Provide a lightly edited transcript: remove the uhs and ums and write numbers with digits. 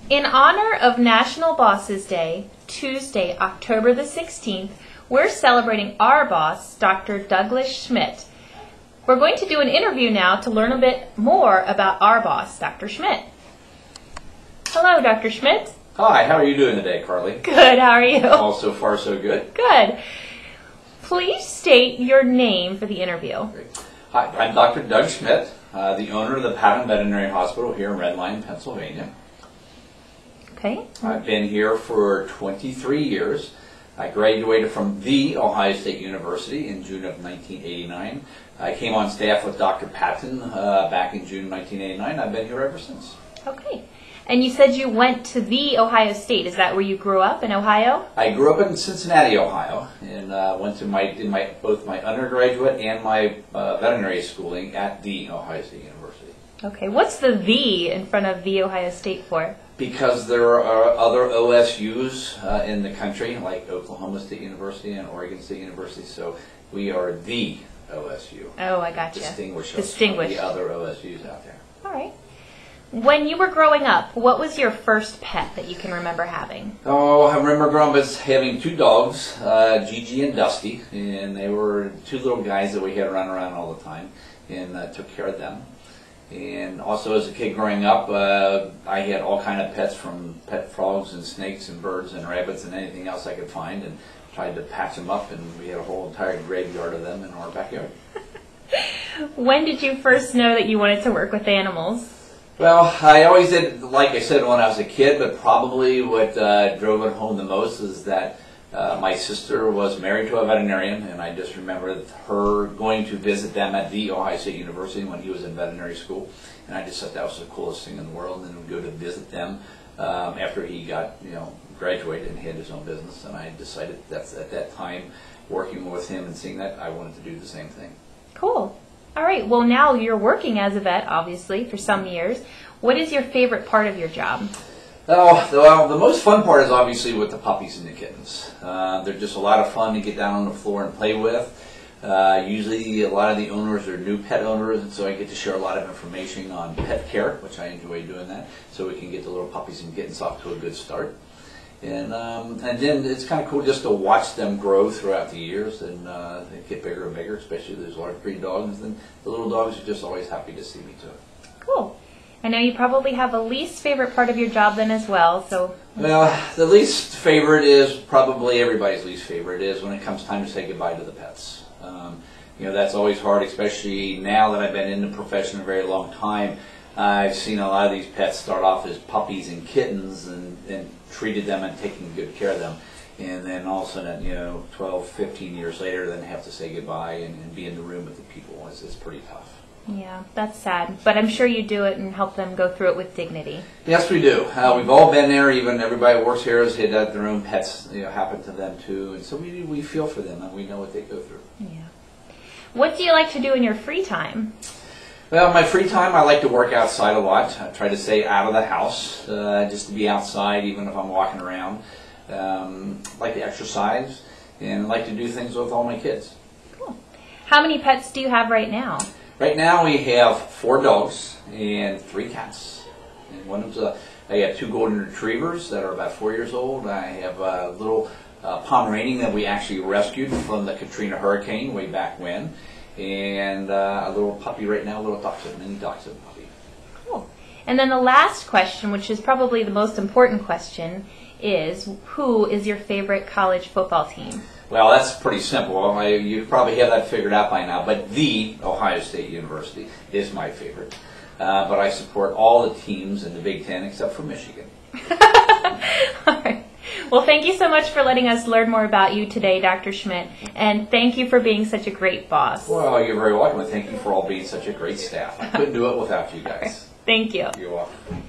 In honor of National Bosses Day, Tuesday, October the 16th, we're celebrating our boss, Dr. Douglas Schmidt. We're going to do an interview now to learn a bit more about our boss, Dr. Schmidt. Hello, Dr. Schmidt. Hi, how are you doing today, Carly? Good, how are you? Oh, so far so good. Good. Please state your name for the interview. Great. Hi, I'm Dr. Doug Schmidt, the owner of the Patton Veterinary Hospital here in Red Lion, Pennsylvania. Okay. I've been here for 23 years. I graduated from the Ohio State University in June of 1989. I came on staff with Dr. Patton back in June 1989. I've been here ever since. Okay. And you said you went to the Ohio State. Is that where you grew up, in Ohio? I grew up in Cincinnati, Ohio, and went to both my undergraduate and my veterinary schooling at the Ohio State University. Okay. What's the "the" in front of the Ohio State for? Because there are other OSUs in the country, like Oklahoma State University and Oregon State University, so we are the OSU. Oh, I gotcha. Distinguish us from the other OSUs out there. All right. When you were growing up, what was your first pet that you can remember having? Oh, I remember growing up as having two dogs, Gigi and Dusty, and they were two little guys that we had run around all the time, and took care of them. And also as a kid growing up, I had all kind of pets, from pet frogs and snakes and birds and rabbits and anything else I could find, and tried to patch them up, and we had a whole entire graveyard of them in our backyard. When did you first know that you wanted to work with animals? Well, I always did, like I said, when I was a kid, but probably what drove it home the most is that my sister was married to a veterinarian, and I just remember her going to visit them at the Ohio State University when he was in veterinary school, and I just thought that was the coolest thing in the world, and would go to visit them after he got, graduated and had his own business, and I decided that's at that time, working with him and seeing that, I wanted to do the same thing. Cool. All right, well now you're working as a vet, obviously, for some years. What is your favorite part of your job? Oh, well, the most fun part is obviously with the puppies and the kittens. They're just a lot of fun to get down on the floor and play with. Usually a lot of the owners are new pet owners, and so I get to share a lot of information on pet care, which I enjoy doing that, so we can get the little puppies and kittens off to a good start. And then it's kind of cool just to watch them grow throughout the years, and they get bigger and bigger, especially those large breed dogs. And the little dogs are just always happy to see me too. Cool. I know you probably have a least favorite part of your job then as well. So. Well, the least favorite is probably everybody's least favorite is when it comes time to say goodbye to the pets. That's always hard, especially now that I've been in the profession a very long time. I've seen a lot of these pets start off as puppies and kittens and treated them and taken good care of them. And then all of a sudden, 12, 15 years later, then have to say goodbye and be in the room with the people. It's pretty tough. Yeah, that's sad. But I'm sure you do it and help them go through it with dignity. Yes, we do. We've all been there. Even everybody who works here has had their own pets happen to them too. And so we feel for them and we know what they go through. Yeah. What do you like to do in your free time? Well, my free time, I like to work outside a lot. I try to stay out of the house, just to be outside, even if I'm walking around. I like to exercise, and I like to do things with all my kids. Cool. How many pets do you have right now? Right now we have 4 dogs and 3 cats. And I have 2 golden retrievers that are about 4 years old. I have a little Pomeranian that we actually rescued from the Katrina hurricane way back when. And a little puppy right now, a little dachshund, mini dachshund puppy. Cool. And then the last question, which is probably the most important question, is who is your favorite college football team? Well, that's pretty simple. You probably have that figured out by now, but the Ohio State University is my favorite. But I support all the teams in the Big Ten except for Michigan. All right. Well, thank you so much for letting us learn more about you today, Dr. Schmidt, and thank you for being such a great boss. Well, you're very welcome, and thank you for all being such a great staff. I couldn't do it without you guys. Thank you. You're welcome.